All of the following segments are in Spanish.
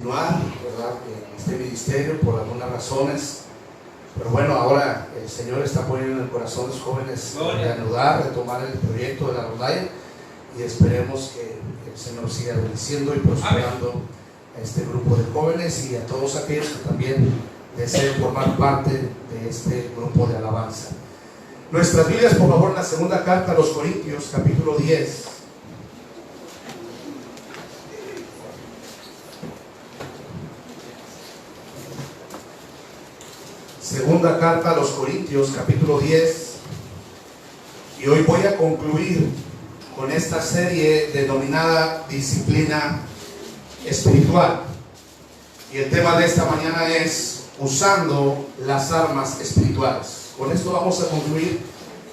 ¿verdad? En este ministerio por algunas razones, pero bueno, ahora el Señor está poniendo en el corazón de los jóvenes reanudar, retomar el proyecto de la rondalla, y esperemos que el Señor siga bendiciendo y prosperando a este grupo de jóvenes y a todos aquellos que también deseen formar parte de este grupo de alabanza. Nuestras Biblias, por favor, en la segunda carta a los Corintios, capítulo 10. Segunda carta a los Corintios, capítulo 10. Y hoy voy a concluir con esta serie denominada Disciplina Espiritual. Y el tema de esta mañana es usando las armas espirituales. Con esto vamos a concluir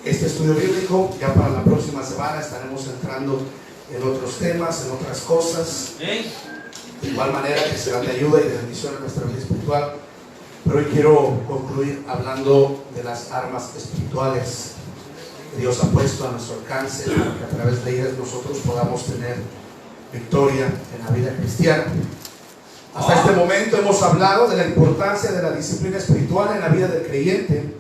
este estudio bíblico. Ya para la próxima semana estaremos entrando en otros temas, en otras cosas. De igual manera que serán de ayuda y de bendición a nuestra vida espiritual. Pero hoy quiero concluir hablando de las armas espirituales que Dios ha puesto a nuestro alcance, para que a través de ellas nosotros podamos tener victoria en la vida cristiana. Hasta este momento hemos hablado de la importancia de la disciplina espiritual en la vida del creyente,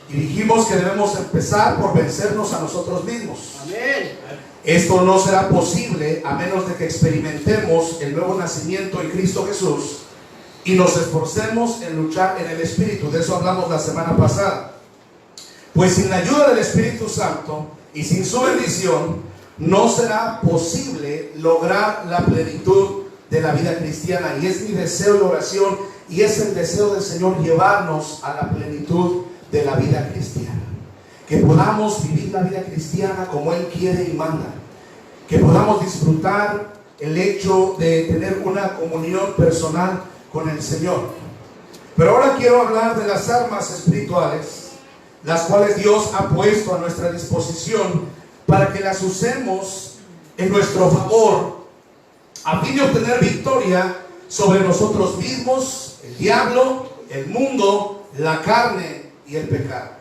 y dijimos que debemos empezar por vencernos a nosotros mismos. Amén. Esto no será posible a menos de que experimentemos el nuevo nacimiento en Cristo Jesús y nos esforcemos en luchar en el Espíritu. De eso hablamos la semana pasada. Pues sin la ayuda del Espíritu Santo y sin su bendición, no será posible lograr la plenitud de la vida cristiana. Y es mi deseo y oración, y es el deseo del Señor, llevarnos a la plenitud de la vida cristiana. Que podamos vivir la vida cristiana como Él quiere y manda. Que podamos disfrutar el hecho de tener una comunión personal con el Señor. Pero ahora quiero hablar de las armas espirituales, las cuales Dios ha puesto a nuestra disposición para que las usemos en nuestro favor, a fin de obtener victoria sobre nosotros mismos, el diablo, el mundo, la carne y el pecado.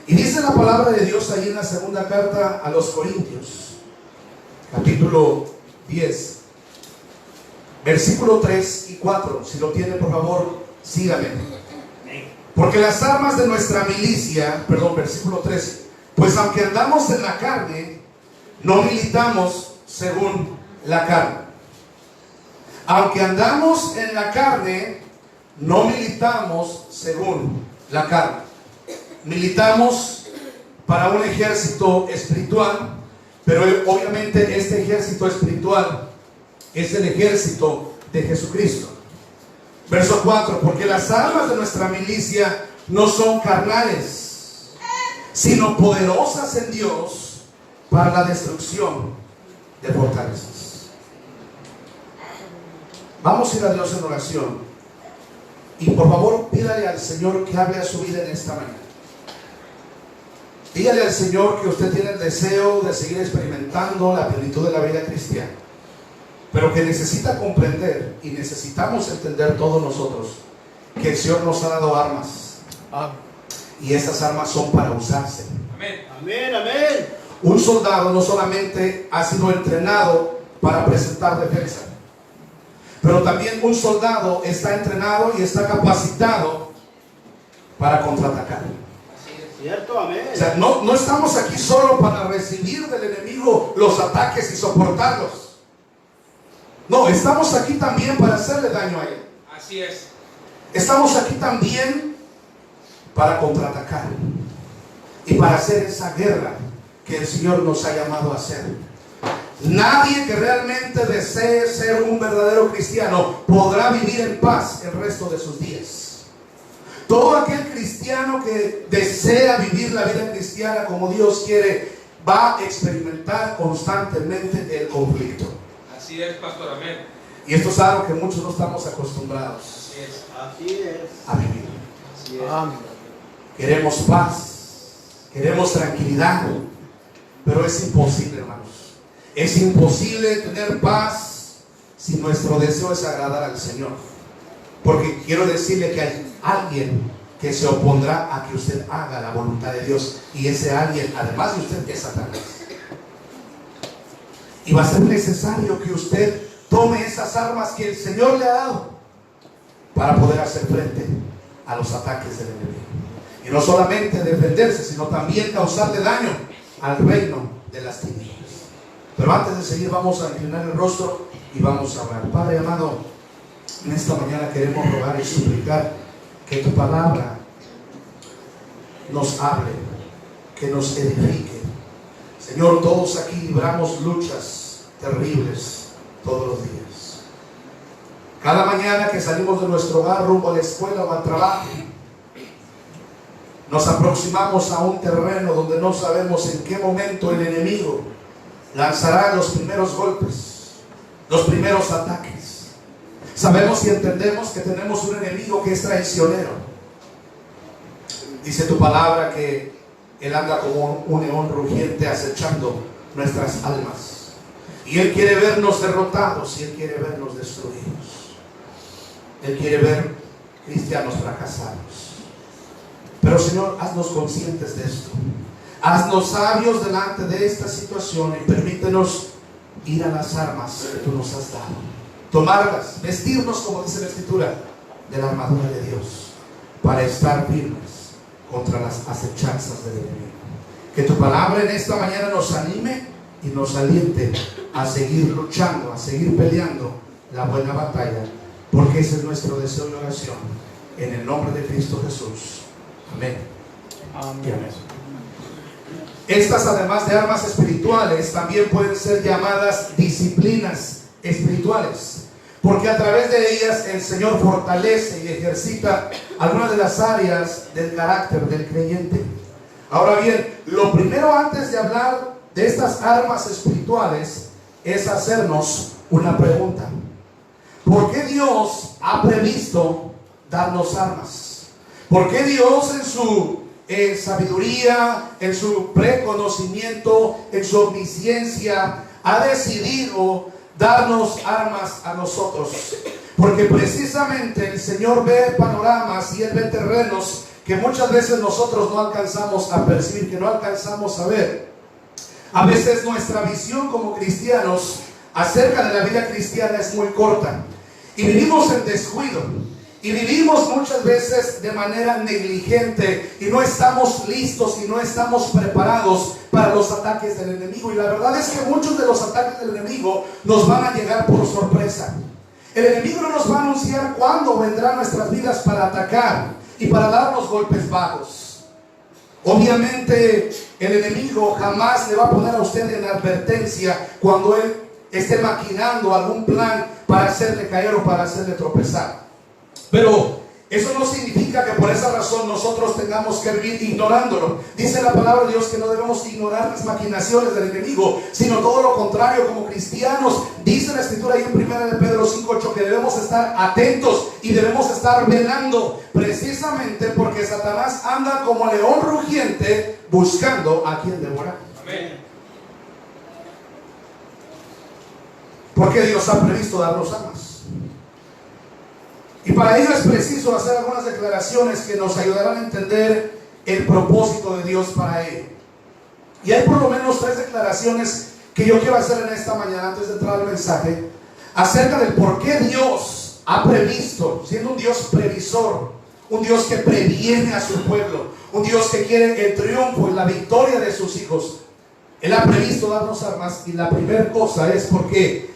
Y dice la palabra de Dios ahí en la segunda carta a los Corintios, capítulo 10, versículo 3 y 4. Si lo tiene, por favor, sígame. Porque las armas de nuestra milicia, versículo 3, pues aunque andamos en la carne, no militamos según la carne. Aunque andamos en la carne, no militamos según la carne. Militamos para un ejército espiritual, pero obviamente este ejército espiritual es el ejército de Jesucristo. Verso 4, porque las armas de nuestra milicia no son carnales, sino poderosas en Dios para la destrucción de fortalezas. Vamos a ir a Dios en oración, y por favor pídale al Señor que hable a su vida en esta mañana. Dígale al Señor que usted tiene el deseo de seguir experimentando la plenitud de la vida cristiana, pero que necesita comprender, y necesitamos entender todos nosotros, que el Señor nos ha dado armas. Y estas armas son para usarse. Amén. Amén, amén. Un soldado no solamente ha sido entrenado para presentar defensa, pero también un soldado está entrenado y está capacitado para contraatacar. ¿Cierto? Amén. O sea, no estamos aquí solo para recibir del enemigo los ataques y soportarlos. No, estamos aquí también para hacerle daño a él. Así es. Estamos aquí también para contraatacar y para hacer esa guerra que el Señor nos ha llamado a hacer. Nadie que realmente desee ser un verdadero cristiano podrá vivir en paz el resto de sus días. Todo aquel cristiano que desea vivir la vida cristiana como Dios quiere, va a experimentar constantemente el conflicto. Así es, pastor, amén. Y esto es algo que muchos no estamos acostumbrados. Así es. A vivir. Así es. Amén. Queremos paz, queremos tranquilidad, pero es imposible, hermanos. Es imposible tener paz si nuestro deseo es agradar al Señor. Porque quiero decirle que hay alguien que se opondrá a que usted haga la voluntad de Dios, y ese alguien, además de usted, es Satanás. Y va a ser necesario que usted tome esas armas que el Señor le ha dado para poder hacer frente a los ataques del enemigo. Y no solamente defenderse, sino también causarle daño al reino de las tinieblas. Pero antes de seguir, vamos a inclinar el rostro y vamos a orar. Padre amado, en esta mañana queremos rogar y suplicar que tu palabra nos hable, que nos edifique. Señor, todos aquí libramos luchas terribles todos los días. Cada mañana que salimos de nuestro hogar rumbo a la escuela o al trabajo, nos aproximamos a un terreno donde no sabemos en qué momento el enemigo lanzará los primeros golpes, los primeros ataques. Sabemos y entendemos que tenemos un enemigo que es traicionero. Dice tu palabra que él anda como un león rugiente acechando nuestras almas. Y él quiere vernos derrotados y él quiere vernos destruidos. Él quiere ver cristianos fracasados. Pero Señor, haznos conscientes de esto. Haznos sabios delante de esta situación y permítenos ir a las armas que tú nos has dado. Tomarlas, vestirnos, como dice la Escritura, de la armadura de Dios, para estar firmes contra las acechanzas del enemigo. Que tu palabra en esta mañana nos anime y nos aliente a seguir luchando, a seguir peleando la buena batalla, porque ese es nuestro deseo y oración, en el nombre de Cristo Jesús. Amén. Amén. Estas, además de armas espirituales, también pueden ser llamadas disciplinas espirituales, porque a través de ellas el Señor fortalece y ejercita algunas de las áreas del carácter del creyente. Ahora bien, lo primero antes de hablar de estas armas espirituales es hacernos una pregunta. ¿Por qué Dios ha previsto darnos armas? ¿Por qué Dios en su sabiduría, en su preconocimiento, en su omnisciencia, ha decidido darnos armas a nosotros? Porque precisamente el Señor ve panoramas y Él ve terrenos que muchas veces nosotros no alcanzamos a percibir, que no alcanzamos a ver. A veces nuestra visión como cristianos acerca de la vida cristiana es muy corta y vivimos en descuido. Y vivimos muchas veces de manera negligente y no estamos listos y no estamos preparados para los ataques del enemigo. Y la verdad es que muchos de los ataques del enemigo nos van a llegar por sorpresa. El enemigo no nos va a anunciar cuándo vendrá a nuestras vidas para atacar y para darnos golpes bajos. Obviamente el enemigo jamás le va a poner a usted en advertencia cuando él esté maquinando algún plan para hacerle caer o para hacerle tropezar. Pero eso no significa que por esa razón nosotros tengamos que vivir ignorándolo. Dice la palabra de Dios que no debemos ignorar las maquinaciones del enemigo, sino todo lo contrario. Como cristianos, dice la Escritura ahí en 1 de Pedro 5:8 que debemos estar atentos y debemos estar velando, precisamente porque Satanás anda como león rugiente buscando a quien devorar. Amén. Porque Dios ha previsto darnos armas. Y para ello es preciso hacer algunas declaraciones que nos ayudarán a entender el propósito de Dios para ello. Y hay por lo menos 3 declaraciones que yo quiero hacer en esta mañana antes de entrar al mensaje, acerca del por qué Dios ha previsto, siendo un Dios previsor, un Dios que previene a su pueblo, un Dios que quiere el triunfo y la victoria de sus hijos. Él ha previsto darnos armas, y la primera cosa es porque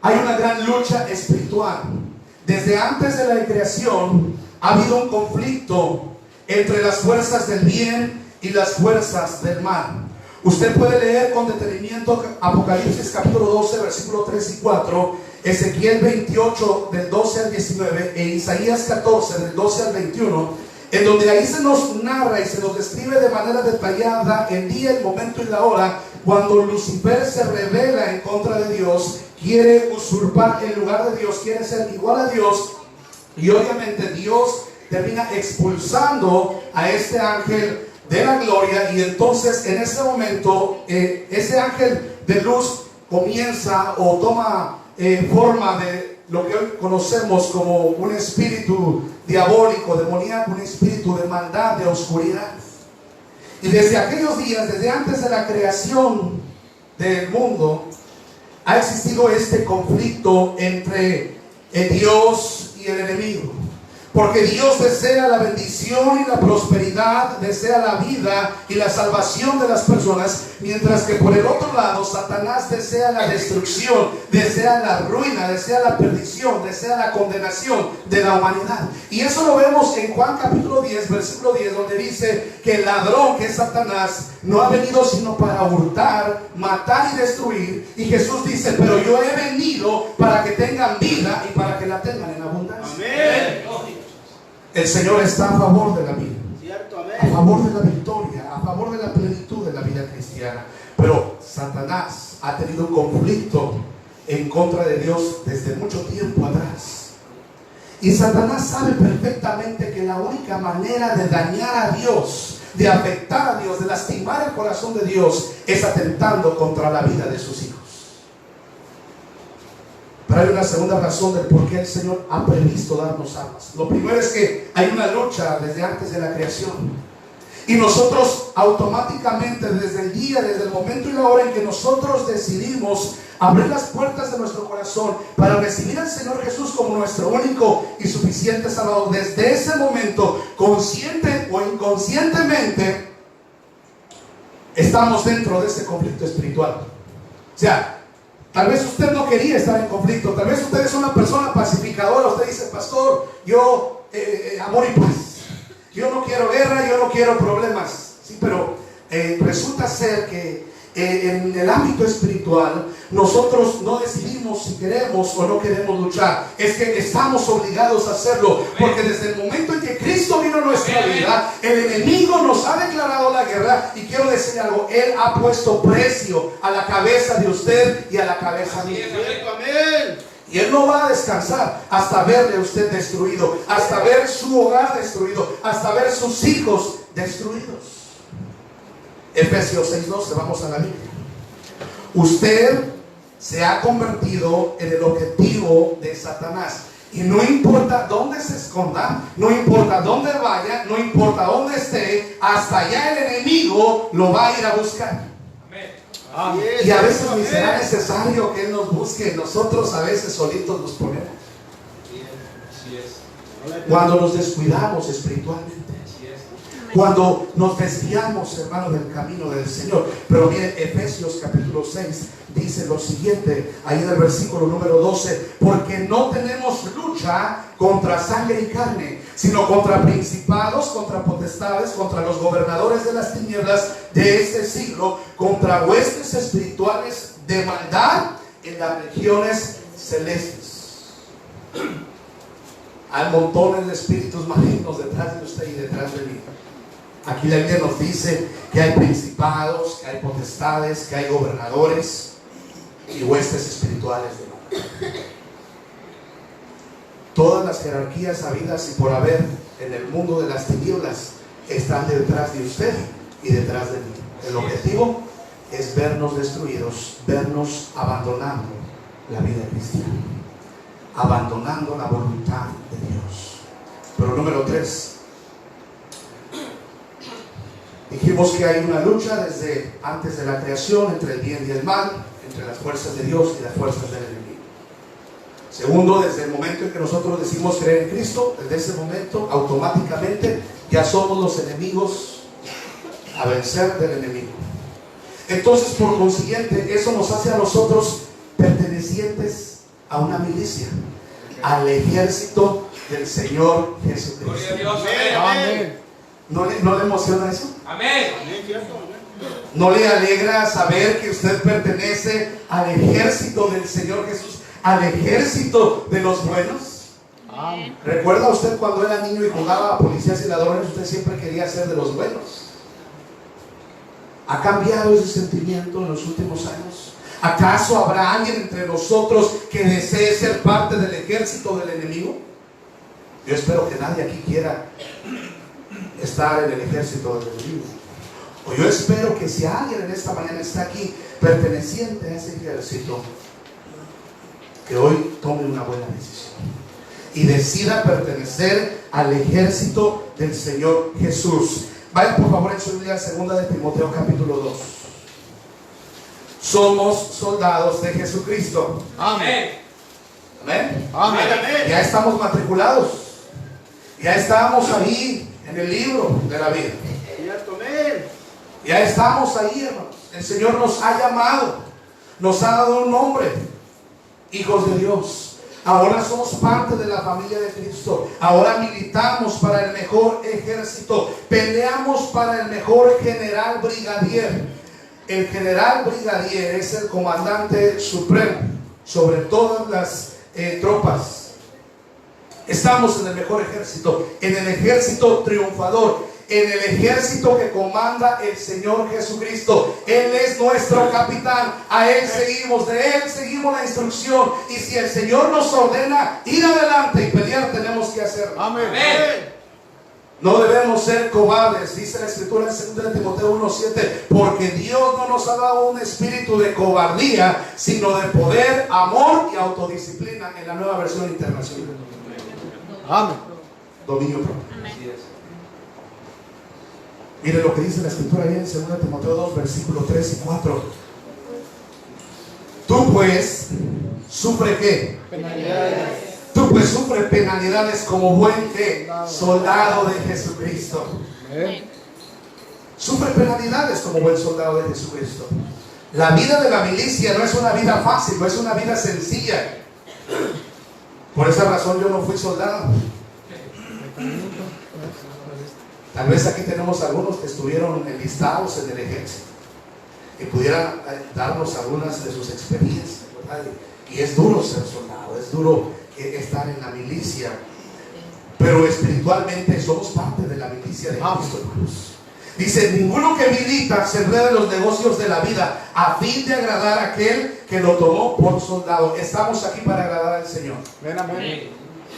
hay una gran lucha espiritual. Desde antes de la creación ha habido un conflicto entre las fuerzas del bien y las fuerzas del mal. Usted puede leer con detenimiento Apocalipsis capítulo 12, versículo 3 y 4, Ezequiel 28 del 12 al 19 e Isaías 14 del 12 al 21, en donde ahí se nos narra y se nos describe de manera detallada el día, el momento y la hora cuando Lucifer se rebela en contra de Dios, quiere usurpar el lugar de Dios, quiere ser igual a Dios, y obviamente Dios termina expulsando a este ángel de la gloria. Y entonces en ese momento ese ángel de luz comienza o toma forma de lo que hoy conocemos como un espíritu diabólico, demoníaco, un espíritu de maldad, de oscuridad. Y desde aquellos días, desde antes de la creación del mundo, ha existido este conflicto entre Dios y el enemigo. Porque Dios desea la bendición y la prosperidad, desea la vida y la salvación de las personas, mientras que por el otro lado Satanás desea la destrucción, desea la ruina, desea la perdición, desea la condenación de la humanidad. Y eso lo vemos en Juan capítulo 10, versículo 10, donde dice que el ladrón, que es Satanás, no ha venido sino para hurtar, matar y destruir. Y Jesús dice: pero yo he venido para que tengan vida y para que la tengan en abundancia. Amén. El Señor está a favor de la vida, Cierto, amén. a favor de la victoria, a favor de la plenitud de la vida cristiana. Pero Satanás ha tenido un conflicto en contra de Dios desde mucho tiempo atrás. Y Satanás sabe perfectamente que la única manera de dañar a Dios, de afectar a Dios, de lastimar el corazón de Dios, es atentando contra la vida de sus hijos. Pero hay una segunda razón del por qué el Señor ha previsto darnos armas. Lo primero es que hay una lucha desde antes de la creación. Y nosotros automáticamente, desde el día, desde el momento y la hora en que nosotros decidimos abrir las puertas de nuestro corazón para recibir al Señor Jesús como nuestro único y suficiente Salvador, desde ese momento, consciente o inconscientemente, estamos dentro de ese conflicto espiritual. O sea, tal vez usted no quería estar en conflicto, tal vez usted es una persona pacificadora. Usted dice: pastor, yo amor y paz, yo no quiero guerra, yo no quiero problemas. Sí, pero resulta ser que en el ámbito espiritual nosotros no decidimos si queremos o no queremos luchar. Es que estamos obligados a hacerlo, porque desde el momento en que Cristo vino a nuestra vida, el enemigo nos ha declarado la guerra. Y quiero decir algo: Él ha puesto precio a la cabeza de usted y a la cabeza mía. Y Él no va a descansar hasta verle a usted destruido, hasta ver su hogar destruido, hasta ver sus hijos destruidos. Efesios 6:12, vamos a la Biblia. Usted se ha convertido en el objetivo de Satanás. Y no importa dónde se esconda, no importa dónde vaya, no importa dónde esté, hasta allá el enemigo lo va a ir a buscar. Amén. Y a veces ni será necesario que Él nos busque, nosotros a veces solitos nos ponemos. Cuando nos descuidamos espiritualmente, cuando nos desviamos, hermano, del camino del Señor. Pero miren, Efesios capítulo 6 dice lo siguiente, ahí en el versículo número 12: porque no tenemos lucha contra sangre y carne, sino contra principados, contra potestades, contra los gobernadores de las tinieblas de este siglo, contra huestes espirituales de maldad en las regiones celestes. Hay montones de espíritus malignos detrás de usted y detrás de mí. Aquí la Biblia nos dice que hay principados, que hay potestades, que hay gobernadores y huestes espirituales de maldad. Todas las jerarquías habidas y por haber en el mundo de las tinieblas están detrás de usted y detrás de mí. El objetivo es vernos destruidos, vernos abandonando la vida cristiana, abandonando la voluntad de Dios. Pero número 3, dijimos que hay una lucha desde antes de la creación entre el bien y el mal, entre las fuerzas de Dios y las fuerzas del enemigo. Segundo, desde el momento en que nosotros decimos creer en Cristo, desde ese momento automáticamente ya somos los enemigos a vencer del enemigo. Entonces, por consiguiente, eso nos hace a nosotros pertenecientes a una milicia, al ejército del Señor Jesucristo. Gloria a Dios. Amén. ¿No le emociona eso? Amén. ¿No le alegra saber que usted pertenece al ejército del Señor Jesús, al ejército de los buenos? Amén. ¿Recuerda usted cuando era niño y jugaba a policías y ladrones? Usted siempre quería ser de los buenos. ¿Ha cambiado ese sentimiento en los últimos años? ¿Acaso habrá alguien entre nosotros que desee ser parte del ejército del enemigo? Yo espero que nadie aquí quiera estar en el ejército del enemigo. O yo espero que si alguien en esta mañana está aquí perteneciente a ese ejército, que hoy tome una buena decisión y decida pertenecer al ejército del Señor Jesús. Vayan por favor en su Biblia, 2 de Timoteo capítulo 2. somos soldados de Jesucristo. Amén. Amén. Amén. Ya estamos matriculados. Ya estamos ahí en el libro de la vida. Cierto, amén. Ya estamos ahí, hermanos. El Señor nos ha llamado. Nos ha dado un nombre. Hijos de Dios. Ahora somos parte de la familia de Cristo. Ahora militamos para el mejor ejército. Peleamos para el mejor general brigadier. El general brigadier es el comandante supremo sobre todas las tropas. Estamos en el mejor ejército, en el ejército triunfador, en el ejército que comanda el Señor Jesucristo. Él es nuestro capitán, a Él seguimos, de Él seguimos la instrucción. Y si el Señor nos ordena ir adelante y pelear, tenemos que hacerlo. Amén. No debemos ser cobardes, dice la Escritura en 2 Timoteo 1:7, porque Dios no nos ha dado un espíritu de cobardía, sino de poder, amor y autodisciplina, en la Nueva Versión Internacional. Amén. Dominio propio. Mire lo que dice la Escritura ahí en 2 Timoteo 2, versículos 3 y 4. Tú pues, ¿sufre qué? Penalidades. Tú pues sufre penalidades como buen ¿qué? Soldado de Jesucristo. Amén. Sufre penalidades como buen soldado de Jesucristo. La vida de la milicia no es una vida fácil, no es una vida sencilla. Por esa razón yo no fui soldado. Tal vez aquí tenemos algunos que estuvieron enlistados en el ejército y pudieran darnos algunas de sus experiencias, ¿verdad? Y es duro ser soldado, es duro estar en la milicia, pero espiritualmente somos parte de la milicia de Cristo, hermanos. Dice: ninguno que milita se enreda en los negocios de la vida a fin de agradar a aquel que lo tomó por soldado. Estamos aquí para agradar al Señor. Amén.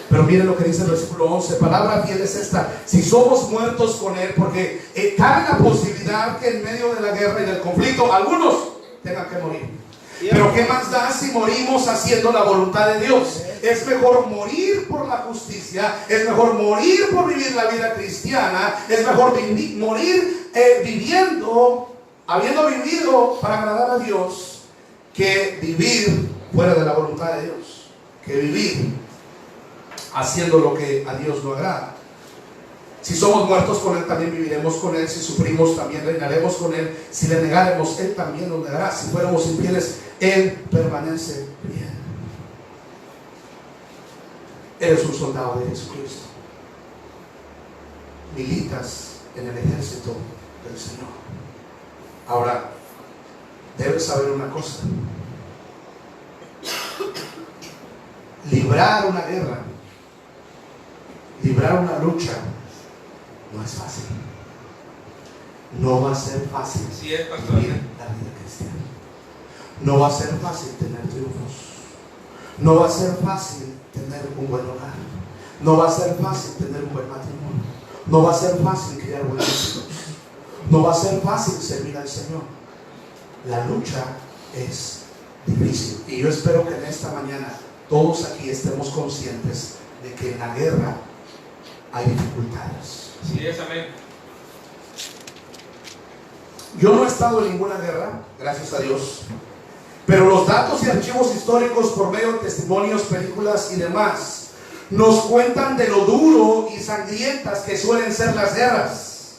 Pero miren lo que dice el versículo 11. Palabra fiel es esta: si somos muertos con Él, porque cabe la posibilidad que en medio de la guerra y del conflicto algunos tengan que morir. Pero ¿qué más da si morimos haciendo la voluntad de Dios? Es mejor morir por la justicia, es mejor morir por vivir la vida cristiana, es mejor morir viviendo, habiendo vivido para agradar a Dios, que vivir fuera de la voluntad de Dios, que vivir haciendo lo que a Dios no agrada. Si somos muertos con Él, también viviremos con Él. Si sufrimos, también reinaremos con Él. Si le negáremos, Él también nos negará. Si fuéramos infieles, Él permanece bien. Eres un soldado de Jesucristo. Militas en el ejército del Señor. Ahora, debes saber una cosa: librar una guerra, librar una lucha, no es fácil. No va a ser fácil vivir la vida cristiana. No va a ser fácil tener triunfos. No va a ser fácil tener un buen hogar. No va a ser fácil tener un buen matrimonio. No va a ser fácil criar buenos hijos. No va a ser fácil servir al Señor. La lucha es difícil. Y yo espero que en esta mañana todos aquí estemos conscientes de que en la guerra hay dificultades. Sí, es, amén. Yo no he estado en ninguna guerra, gracias a Dios, pero los datos y archivos históricos por medio de testimonios, películas y demás nos cuentan de lo duro y sangrientas que suelen ser las guerras,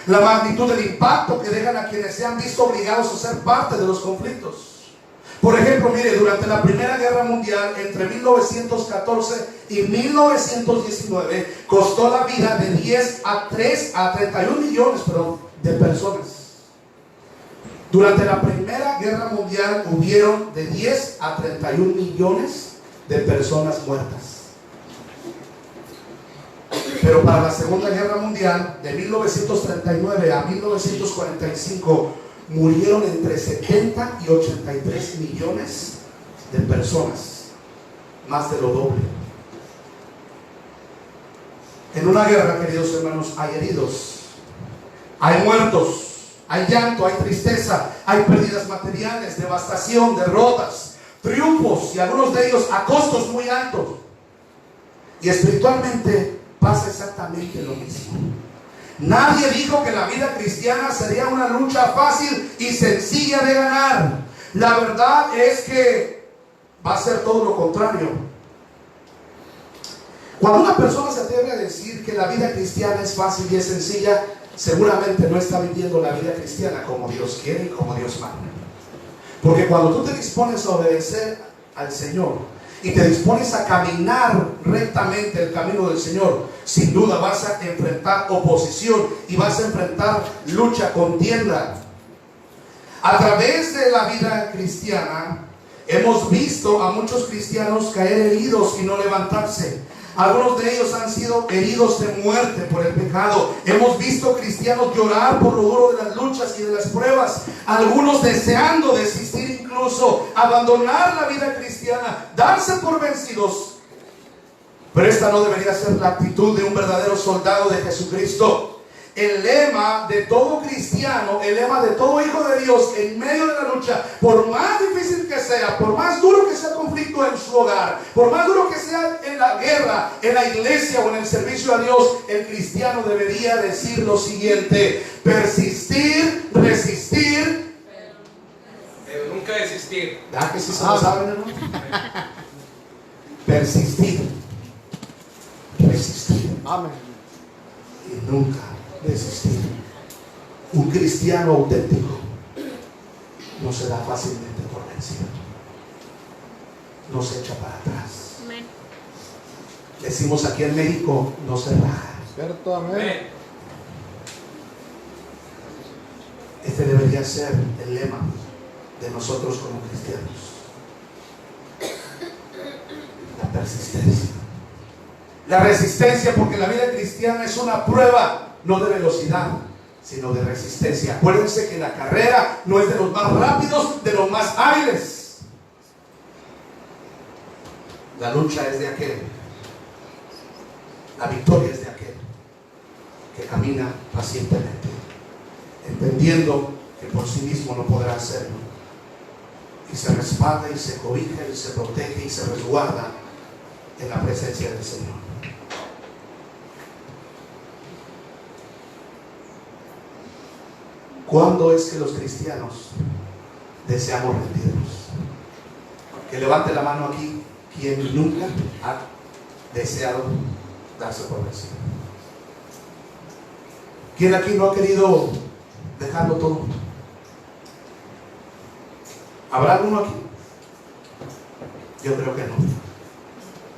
la magnitud del impacto que dejan a quienes se han visto obligados a ser parte de los conflictos. Por ejemplo, mire, durante la Primera Guerra Mundial, entre 1914 y 1919, costó la vida de 31 millones de personas. Durante la Primera Guerra Mundial hubieron de 10 a 31 millones de personas muertas. Pero para la Segunda Guerra Mundial, de 1939 a 1945, murieron entre 70 y 83 millones de personas, más de lo doble. En una guerra, queridos hermanos, hay heridos, hay muertos, hay llanto, hay tristeza, hay pérdidas materiales, devastación, derrotas, triunfos, y algunos de ellos a costos muy altos. Y espiritualmente pasa exactamente lo mismo. Nadie dijo que la vida cristiana sería una lucha fácil y sencilla de ganar. La verdad es que va a ser todo lo contrario. Cuando una persona se atreve a decir que la vida cristiana es fácil y es sencilla, seguramente no está viviendo la vida cristiana como Dios quiere y como Dios manda. Porque cuando tú te dispones a obedecer al Señor y te dispones a caminar rectamente el camino del Señor, sin duda vas a enfrentar oposición y vas a enfrentar lucha, contienda. A través de la vida cristiana hemos visto a muchos cristianos caer heridos y no levantarse. Algunos de ellos han sido heridos de muerte por el pecado. Hemos visto cristianos llorar por lo duro de las luchas y de las pruebas. Algunos deseando desistir, incluso abandonar la vida cristiana, darse por vencidos. Pero esta no debería ser la actitud de un verdadero soldado de Jesucristo. El lema de todo cristiano, el lema de todo hijo de Dios en medio de la lucha, por más difícil que sea, por más duro que sea el conflicto en su hogar, por más duro que sea en la guerra, en la iglesia o en el servicio a Dios, el cristiano debería decir lo siguiente: persistir, resistir, pero nunca desistir. ¿Verdad que sí se lo saben, hermano? Persistir, resistir. Amén. Y nunca desistir. Un cristiano auténtico no se da fácilmente por vencido, no se echa para atrás. Amén. Decimos aquí en México, no se raja. Cierto, amén. Amén. Este debería ser el lema de nosotros como cristianos: la persistencia, la resistencia, porque la vida cristiana es una prueba no de velocidad, sino de resistencia. Acuérdense que la carrera no es de los más rápidos, de los más hábiles. La lucha es de aquel, la victoria es de aquel que camina pacientemente, entendiendo que por sí mismo no podrá hacerlo, y se respalda y se cobija y se protege y se resguarda en la presencia del Señor. ¿Cuándo es que los cristianos deseamos rendirnos? Que levante la mano aquí quien nunca ha deseado darse por vencido. ¿Quién aquí no ha querido dejarlo todo? ¿Habrá alguno aquí? Yo creo que no.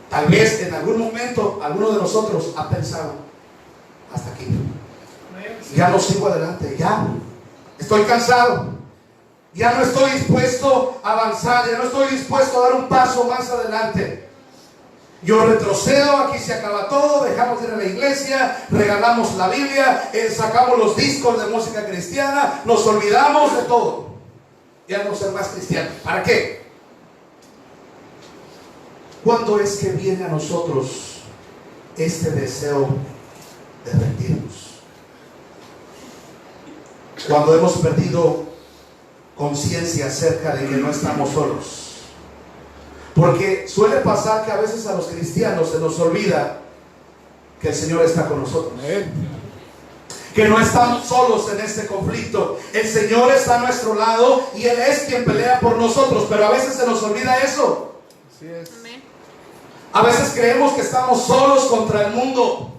Tal vez en algún momento alguno de nosotros ha pensado: hasta aquí, ya no sigo adelante, ya estoy cansado, ya no estoy dispuesto a avanzar, ya no estoy dispuesto a dar un paso más adelante. Yo retrocedo, aquí se acaba todo, dejamos de ir a la iglesia, regalamos la Biblia, sacamos los discos de música cristiana, nos olvidamos de todo. Ya no ser más cristiano. ¿Para qué? ¿Cuándo es que viene a nosotros este deseo de rendirnos? Cuando hemos perdido conciencia acerca de que no estamos solos. Porque suele pasar que a veces a los cristianos se nos olvida que el Señor está con nosotros. Amén. Que no estamos solos en este conflicto. El Señor está a nuestro lado y Él es quien pelea por nosotros. Pero a veces se nos olvida eso. Así es. Amén. A veces creemos que estamos solos contra el mundo,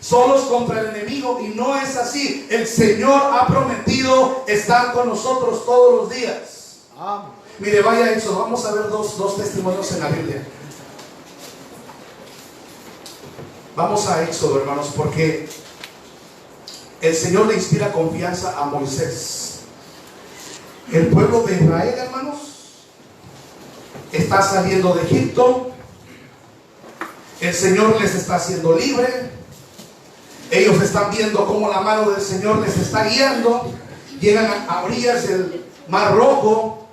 solos contra el enemigo, y no es así. El Señor ha prometido estar con nosotros todos los días. Amén. Mire, vaya a Éxodo. Vamos a ver dos testimonios en la Biblia. Vamos a Éxodo, hermanos, porque el Señor le inspira confianza a Moisés. El pueblo de Israel, hermanos, está saliendo de Egipto. El Señor les está haciendo libre. Ellos están viendo cómo la mano del Señor les está guiando. Llegan a orillas del Mar Rojo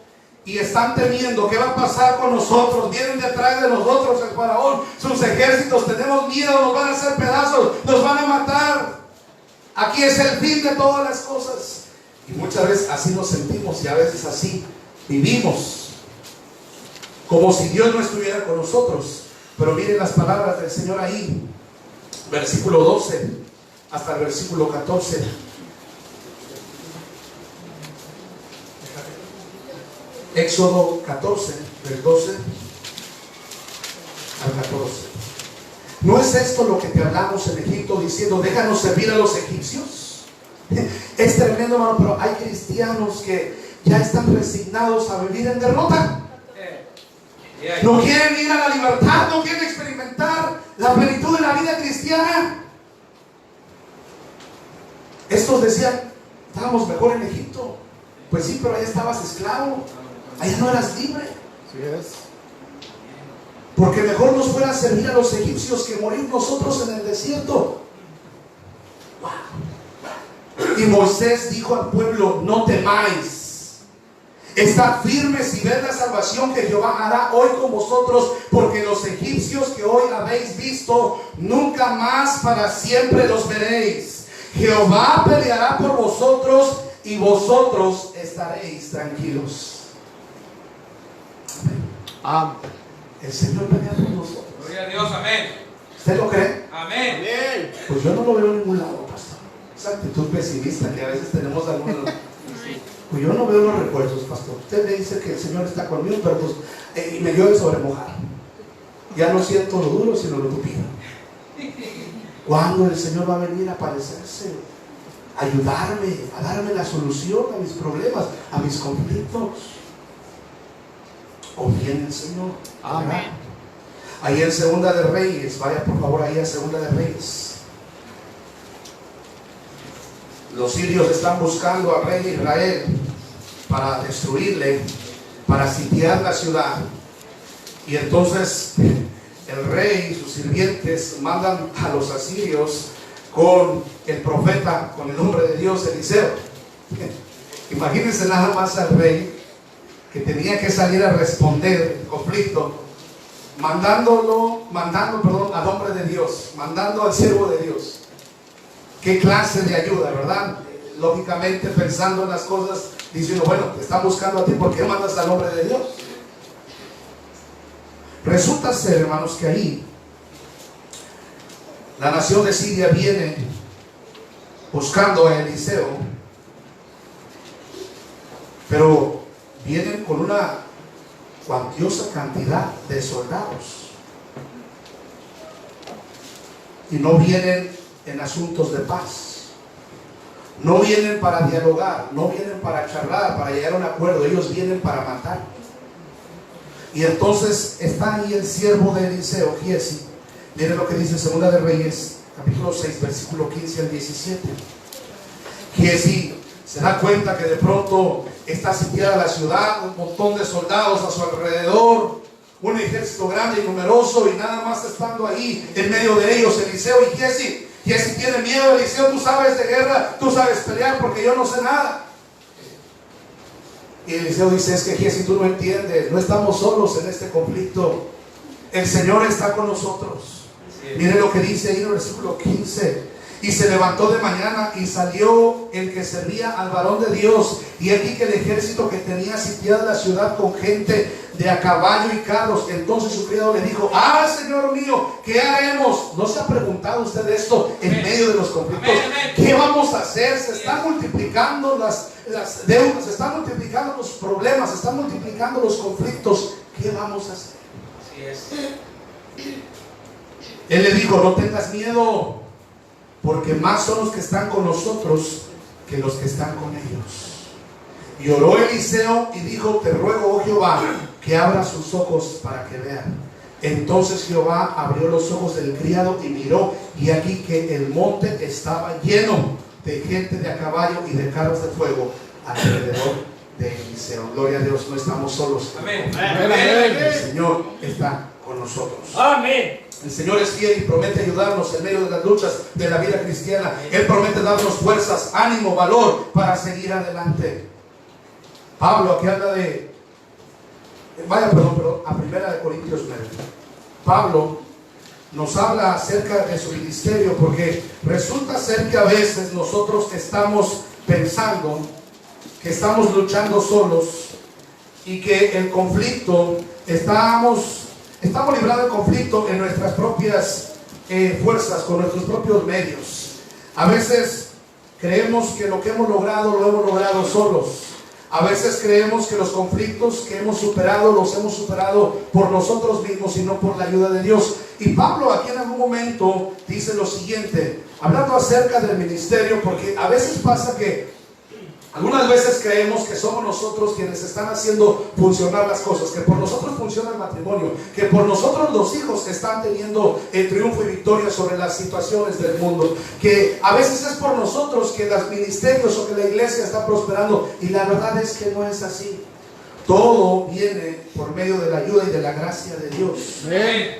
y están temiendo: ¿qué va a pasar con nosotros? Vienen detrás de nosotros el faraón, sus ejércitos, tenemos miedo, nos van a hacer pedazos, nos van a matar. Aquí es el fin de todas las cosas. Y muchas veces así nos sentimos, y a veces así vivimos, como si Dios no estuviera con nosotros. Pero miren las palabras del Señor ahí, versículo 12 hasta el versículo 14. Éxodo 14, del 12 al 14. ¿No es esto lo que te hablamos en Egipto diciendo, déjanos servir a los egipcios? Es tremendo, hermano, pero hay cristianos que ya están resignados a vivir en derrota. No quieren ir a la libertad, no quieren experimentar la plenitud de la vida cristiana. Estos decían, estábamos mejor en Egipto. Pues sí, pero allá estabas esclavo, allá no eras libre. Así es. Porque mejor nos fuera a servir a los egipcios que morir nosotros en el desierto. Y Moisés dijo al pueblo, no temáis, estad firmes y ved la salvación que Jehová hará hoy con vosotros, porque los egipcios que hoy habéis visto, nunca más para siempre los veréis. Jehová peleará por vosotros y vosotros estaréis tranquilos. Amén. El Señor pelea por nosotros. Gloria a Dios, amén. ¿Usted lo cree? Amén. Amén. Pues yo no lo veo en ningún lado, pastor. Esa actitud pesimista que a veces tenemos algunos. Pues yo no veo los refuerzos, pastor. Usted me dice que el Señor está conmigo, pero pues y me dio de sobremojar. Ya no siento lo duro, sino lo tupido. ¿Cuándo el Señor va a venir a aparecerse? A ayudarme, a darme la solución a mis problemas, a mis conflictos. Confía en el Señor. Amén. Ahí en Segunda de Reyes, vaya por favor ahí a Segunda de Reyes. Los sirios están buscando al rey de Israel para destruirle, para sitiar la ciudad. Y entonces el rey y sus sirvientes mandan a los asirios con el profeta, con el hombre de Dios, Eliseo. Imagínense nada más al rey que tenía que salir a responder el conflicto, mandando al hombre de Dios, mandando al siervo de Dios. ¿Qué clase de ayuda, verdad? Lógicamente pensando en las cosas, diciendo, bueno, te están buscando a ti, ¿por qué mandas al hombre de Dios? Resulta ser, hermanos, que ahí la nación de Siria viene buscando a Eliseo, pero vienen con una cuantiosa cantidad de soldados y no vienen en asuntos de paz, no vienen para dialogar, no vienen para charlar, para llegar a un acuerdo, ellos vienen para matar. Y entonces está ahí el siervo de Eliseo, Giesi. Miren lo que dice Segunda de Reyes, capítulo 6, versículo 15 al 17. Giesi se da cuenta que de pronto está sitiada la ciudad, un montón de soldados a su alrededor, un ejército grande y numeroso, y nada más estando ahí en medio de ellos Eliseo y Giesi. Giesi tiene miedo. Eliseo, tú sabes de guerra, tú sabes pelear, porque yo no sé nada. Y Eliseo dice, es que Giesi, tú no entiendes, no estamos solos en este conflicto, el Señor está con nosotros. Miren lo que dice ahí en el versículo 15. Y se levantó de mañana y salió el que servía al varón de Dios, y aquí que el ejército que tenía sitiada la ciudad con gente de a caballo y carros. Entonces su criado le dijo, Señor mío, ¿qué haremos? ¿No se ha preguntado usted esto en medio de los conflictos? ¿Qué vamos a hacer? Se están multiplicando las deudas, se están multiplicando los problemas, se están multiplicando los conflictos. ¿Qué vamos a hacer? Así es. Él le dijo, no tengas miedo, porque más son los que están con nosotros que los que están con ellos. Y oró Eliseo y dijo, te ruego, oh Jehová, que abra sus ojos para que vean. Entonces Jehová abrió los ojos del criado y miró, y aquí que el monte estaba lleno de gente de a caballo y de carros de fuego alrededor de Eliseo. Gloria a Dios, no estamos solos. Amén. El Señor está con nosotros. Amén. El Señor es fiel y promete ayudarnos en medio de las luchas de la vida cristiana. Él promete darnos fuerzas, ánimo, valor para seguir adelante. Pablo aquí habla de, a 1 Corintios 9. Pablo nos habla acerca de su ministerio, porque resulta ser que a veces nosotros estamos pensando que estamos luchando solos y que el conflicto estamos librando el conflicto en nuestras propias fuerzas, con nuestros propios medios. A veces creemos que lo que hemos logrado lo hemos logrado solos. A veces creemos que los conflictos que hemos superado los hemos superado por nosotros mismos y no por la ayuda de Dios. Y Pablo aquí en algún momento dice lo siguiente, hablando acerca del ministerio, porque a veces pasa que algunas veces creemos que somos nosotros quienes están haciendo funcionar las cosas, que por nosotros funciona el matrimonio, que por nosotros los hijos están teniendo triunfo y victoria sobre las situaciones del mundo, que a veces es por nosotros que los ministerios o que la iglesia está prosperando, y la verdad es que no es así. Todo viene por medio de la ayuda y de la gracia de Dios. Amén.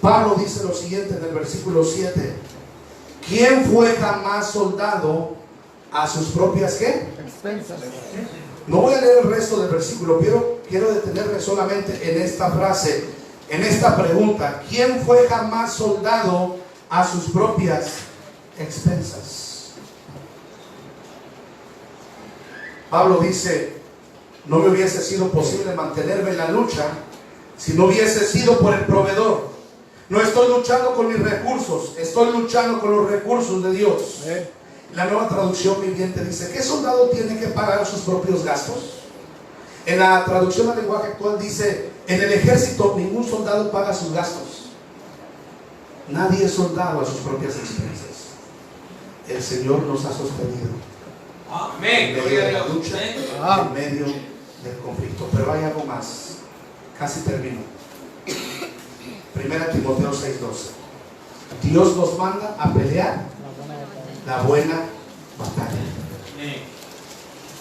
Pablo dice lo siguiente en el versículo 7: ¿quién fue jamás soldado a sus propias ¿qué? Expensas. No voy a leer el resto del versículo, pero quiero detenerme solamente en esta frase, en esta pregunta: ¿quién fue jamás soldado a sus propias expensas? Pablo dice: no me hubiese sido posible mantenerme en la lucha si no hubiese sido por el proveedor. No estoy luchando con mis recursos, estoy luchando con los recursos de Dios. La Nueva Traducción Viviente dice: ¿qué soldado tiene que pagar sus propios gastos? En la traducción al lenguaje actual dice: en el ejército ningún soldado paga sus gastos. Nadie es soldado a sus propias expensas. El Señor nos ha sostenido Amén. en medio Gloria a de la Dios. lucha, en medio del conflicto. Pero hay algo más. Casi termino. 1 Timoteo 6:12. Dios nos manda a pelear la buena batalla. Amén.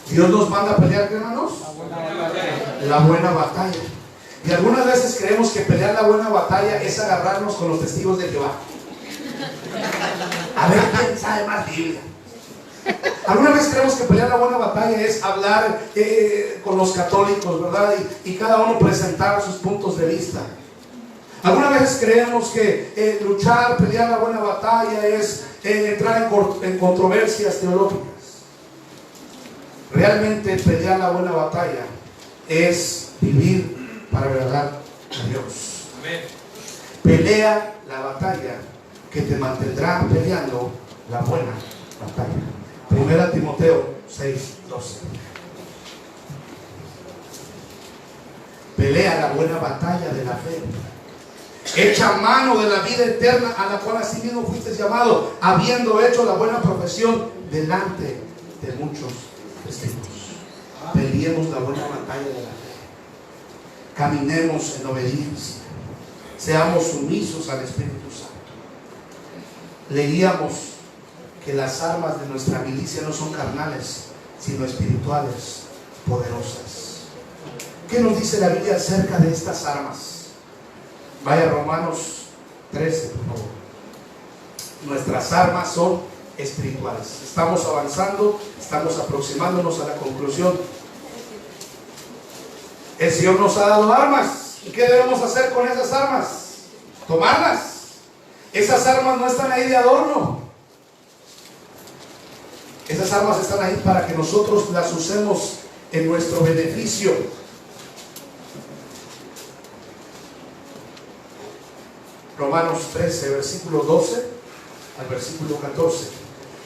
Dios nos manda a pelear, ¿qué, hermanos? La buena batalla. Y algunas veces creemos que pelear la buena batalla es agarrarnos con los testigos de Jehová. A ver quién sabe más Biblia. Alguna vez creemos que pelear la buena batalla es hablar con los católicos, ¿verdad? Y cada uno presentar sus puntos de vista. Algunas veces creemos que luchar, pelear la buena batalla es entrar en controversias teológicas. Realmente pelear la buena batalla es vivir para agradar a Dios. Amén. Pelea la batalla que te mantendrá peleando la buena batalla. 1 Timoteo 6:12. Pelea la buena batalla de la fe. Echa mano de la vida eterna, a la cual asimismo fuiste llamado, habiendo hecho la buena profesión delante de muchos testigos. Peleemos la buena batalla de la fe. Caminemos en obediencia. Seamos sumisos al Espíritu Santo. Leíamos que las armas de nuestra milicia no son carnales, sino espirituales, poderosas. ¿Qué nos dice la Biblia acerca de estas armas? Vaya a Romanos 13, por favor. Nuestras armas son espirituales. Estamos avanzando, estamos aproximándonos a la conclusión. El Señor nos ha dado armas. ¿Y qué debemos hacer con esas armas? Tomarlas. Esas armas no están ahí de adorno. Esas armas están ahí para que nosotros las usemos en nuestro beneficio. Romanos 13, versículo 12 al versículo 14.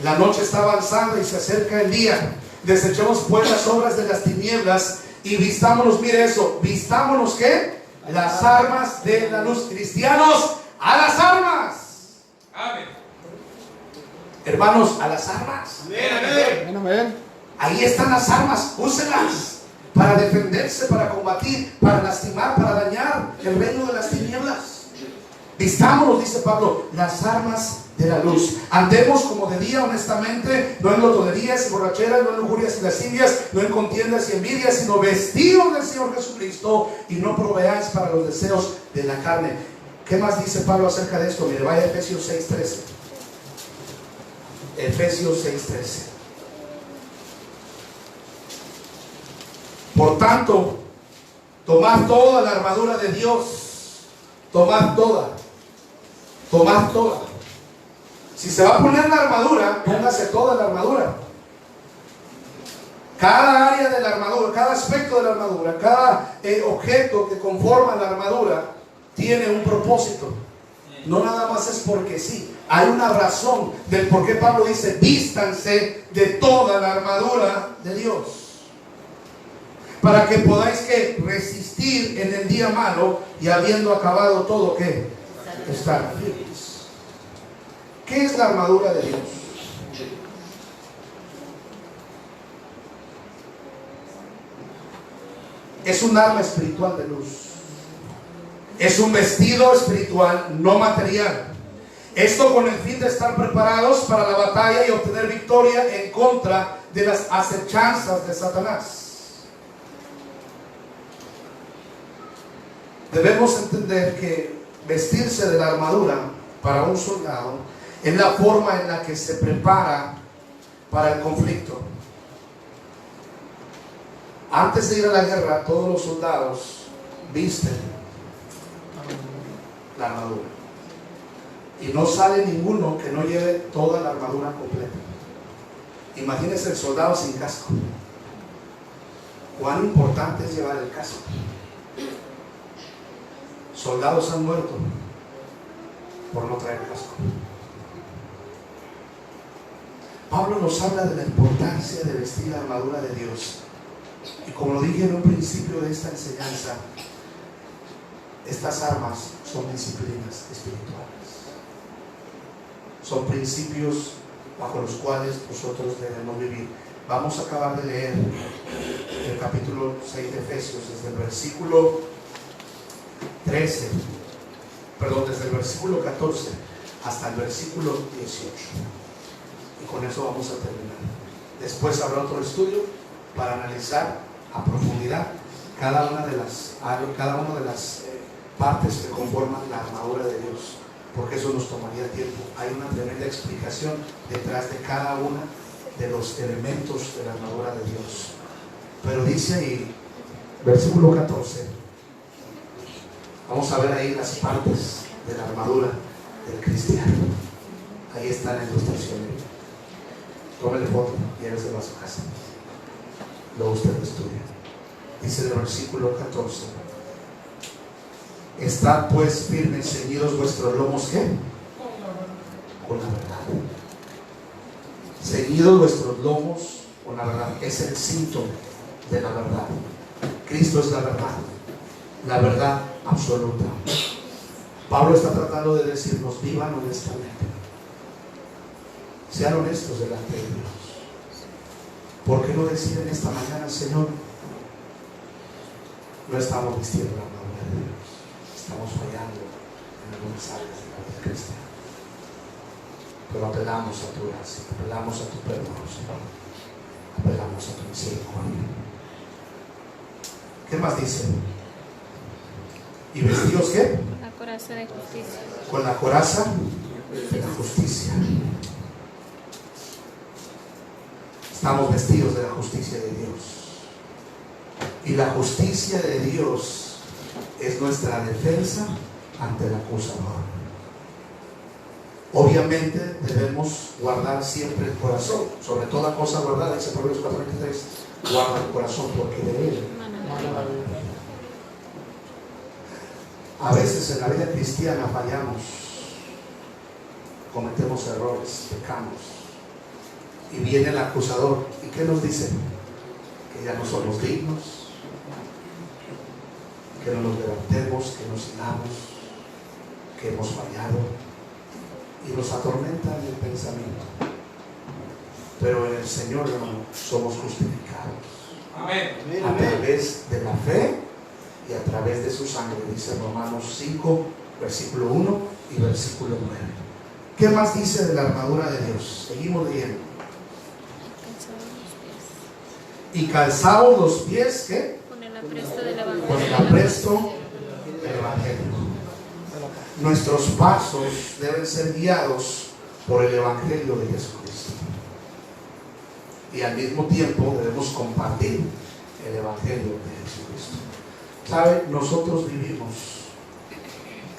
La noche está avanzando y se acerca el día. Desechemos pues las obras de las tinieblas y vistámonos, mire eso, vistámonos ¿qué? Las armas de la luz. Cristianos, a las armas. Amén. Hermanos, a las armas. Amén. Amén. Ahí están las armas, úsenlas para defenderse, para combatir, para lastimar, para dañar el reino de las tinieblas. Vistámonos, dice Pablo, las armas de la luz. Andemos como de día, honestamente, no en glotonerías y borracheras, no en lujurias y lascivias, no en contiendas y envidias, sino vestidos del Señor Jesucristo y no proveáis para los deseos de la carne. ¿Qué más dice Pablo acerca de esto? Mire, vaya a Efesios 6:13. Efesios 6:13. Por tanto, tomad toda la armadura de Dios. Tomad toda. Tomad toda. Si se va a poner la armadura, póngase toda la armadura. Cada área de la armadura, cada aspecto de la armadura, cada objeto que conforma la armadura tiene un propósito. No nada más es porque sí. Hay una razón del por qué Pablo dice: vístanse de toda la armadura de Dios. para que podáis que resistir en el día malo y habiendo acabado todo, ¿qué? Estar firmes. ¿Qué es la armadura de Dios? Es un arma espiritual de luz. Es un vestido espiritual no material. Esto con el fin de estar preparados para la batalla y obtener victoria en contra de las acechanzas de Satanás. Debemos entender que vestirse de la armadura para un soldado es la forma en la que se prepara para el conflicto. Antes de ir a la guerra, todos los soldados visten la armadura. Y no sale ninguno que no lleve toda la armadura completa. Imagínense el soldado sin casco. Cuán importante es llevar el casco. Soldados han muerto por no traer casco. Pablo nos habla de la importancia de vestir la armadura de Dios. Y como lo dije en un principio de esta enseñanza, estas armas son disciplinas espirituales. Son principios bajo los cuales nosotros debemos vivir. Vamos a acabar de leer el capítulo 6 de Efesios, desde el versículo 13, desde el versículo 14 hasta el versículo 18. Y con eso vamos a terminar. Después habrá otro estudio para analizar a profundidad cada una de las partes que conforman la armadura de Dios, porque eso nos tomaría tiempo. Hay una tremenda explicación detrás de cada uno de los elementos de la armadura de Dios. Pero dice ahí, versículo 14, vamos a ver ahí las partes de la armadura del cristiano. Ahí está la ilustración. Tómele foto y lléveselo a su casa. Luego usted lo estudia. Dice en el versículo 14: estad pues firmes, ceñidos vuestros lomos, ¿qué? Con la verdad. Ceñidos vuestros lomos con la verdad. Es el cinto de la verdad. Cristo es la verdad absoluta. Pablo está tratando de decirnos: vivan honestamente, sean honestos delante de Dios. ¿Por qué no decir en esta mañana: Señor, no estamos vistiendo la armadura de Dios, estamos fallando en algunas áreas de la vida cristiana, pero apelamos a tu gracia, apelamos a tu perdón, Señor, apelamos a tu misericordia? ¿Qué más dice? ¿Y vestidos qué? La coraza de justicia. Con la coraza de la justicia. Estamos vestidos de la justicia de Dios. Y la justicia de Dios es nuestra defensa ante el acusador. Obviamente debemos guardar siempre el corazón, sobre toda cosa guardada, dice Proverbios 4:23, guarda el corazón porque de él mana la vida. A veces en la vida cristiana fallamos, cometemos errores, pecamos, y viene el acusador. ¿Y qué nos dice? Que ya no somos dignos, que no nos levantemos, que nos sigamos, que hemos fallado, y nos atormenta el pensamiento. Pero en el Señor, hermano, somos justificados. Amén. A través de la fe y a través de su sangre, dice Romanos 5, versículo 1 y versículo 9. ¿Qué más dice de la armadura de Dios? Seguimos leyendo. Y calzados los pies, ¿qué? Con el apresto del Evangelio. Con el apresto del Evangelio. Nuestros pasos deben ser guiados por el Evangelio de Jesucristo. Y al mismo tiempo debemos compartir el Evangelio de Jesucristo. ¿Sabe? Nosotros vivimos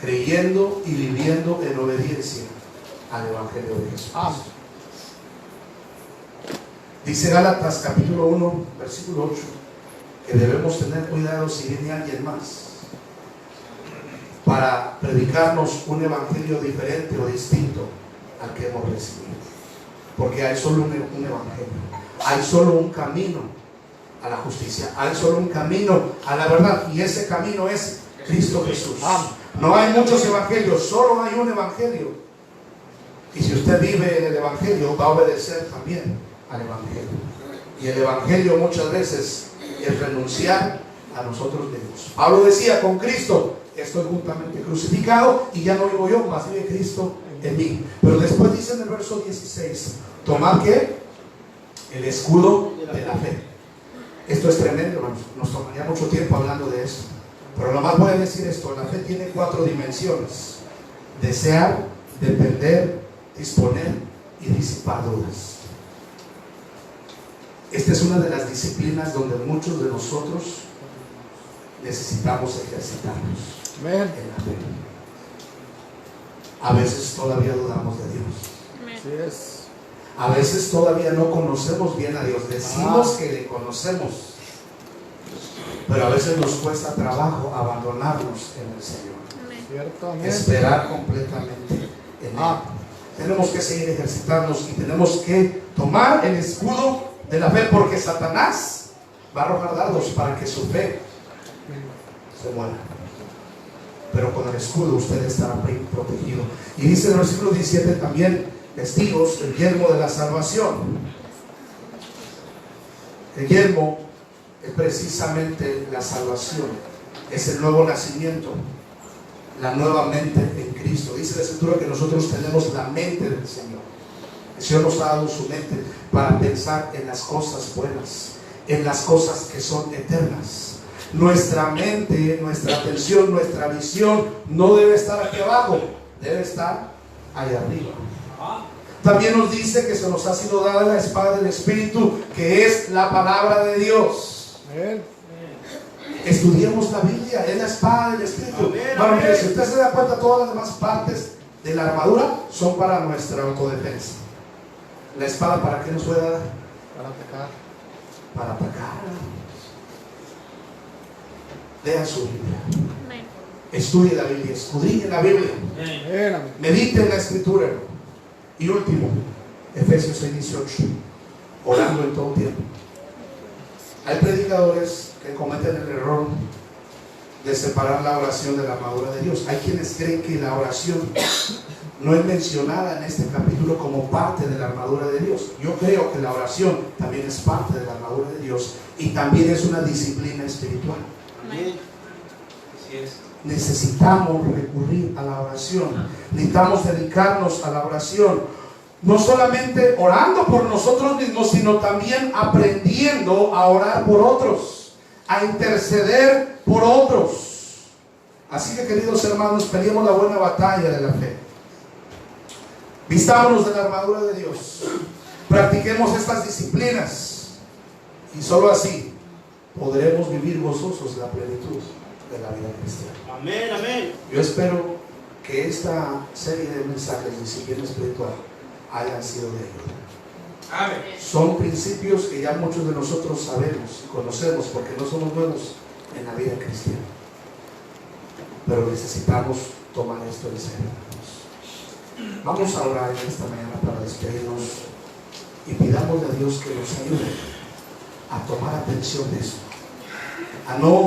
creyendo y viviendo en obediencia al Evangelio de Jesucristo. Dice Gálatas capítulo 1, versículo 8, que debemos tener cuidado si viene alguien más para predicarnos un evangelio diferente o distinto al que hemos recibido. Porque hay solo un evangelio, hay solo un camino, a la justicia. Hay solo un camino a la verdad, y ese camino es Cristo Jesús. No hay muchos evangelios, solo hay un evangelio. Y si usted vive en el evangelio, va a obedecer también al evangelio. Y el evangelio muchas veces es renunciar a nosotros mismos. Pablo decía: con Cristo estoy juntamente crucificado, y ya no vivo yo, mas vive Cristo en mí. Pero después dice en el verso 16: tomad ¿qué? El escudo de la fe. Esto es tremendo, hermanos. Nos tomaría mucho tiempo hablando de esto, pero nomás voy a decir esto: la fe tiene 4 dimensiones: desear, depender, disponer y disipar dudas. Esta es una de las disciplinas donde muchos de nosotros necesitamos ejercitarnos Amén. en la fe. A veces todavía dudamos de Dios. Así es. A veces todavía no conocemos bien a Dios. Decimos que le conocemos, pero a veces nos cuesta trabajo abandonarnos en el Señor, Cierto. Amén. esperar completamente en Él. Tenemos que seguir ejercitarnos y tenemos que tomar el escudo de la fe, porque Satanás va a arrojar dardos para que su fe se muera. Pero con el escudo usted estará protegido. Y dice en el versículo 17 también: vestidos el yelmo de la salvación. El yelmo es precisamente la salvación, es el nuevo nacimiento, la nueva mente en Cristo. Dice la Escritura que nosotros tenemos la mente del Señor. El Señor nos ha dado su mente para pensar en las cosas buenas, en las cosas que son eternas. Nuestra mente, nuestra atención, nuestra visión no debe estar aquí abajo, debe estar allá arriba. También nos dice que se nos ha sido dada la espada del Espíritu, que es la palabra de Dios. Amén. Estudiemos la Biblia, es la espada del Espíritu. Bueno, mire, si usted se da cuenta, todas las demás partes de la armadura son para nuestra autodefensa. La espada, ¿para qué nos fue dada? Para atacar. Para atacar. Lea su Biblia, Amén. estudie la Biblia, escudriñe la Biblia, Amén. Amén. medite en la Escritura. Y último, Efesios 6:18, orando en todo tiempo. Hay predicadores que cometen el error de separar la oración de la armadura de Dios. Hay quienes creen que la oración no es mencionada en este capítulo como parte de la armadura de Dios. Yo creo que la oración también es parte de la armadura de Dios, y también es una disciplina espiritual. Amén. Así es. Necesitamos recurrir a la oración, necesitamos dedicarnos a la oración, no solamente orando por nosotros mismos, sino también aprendiendo a orar por otros, a interceder por otros. Así que, queridos hermanos, peleemos la buena batalla de la fe, vistámonos de la armadura de Dios, practiquemos estas disciplinas, y solo así podremos vivir gozosos la plenitud de la vida cristiana. Amén, amén. Yo espero que esta serie de mensajes de disciplina espiritual hayan sido de ayuda. Amén. Son principios que ya muchos de nosotros sabemos y conocemos, porque no somos nuevos en la vida cristiana, pero necesitamos tomar esto en serio. Vamos a orar en esta mañana para despedirnos y pidámosle a Dios que nos ayude a tomar atención de esto, a no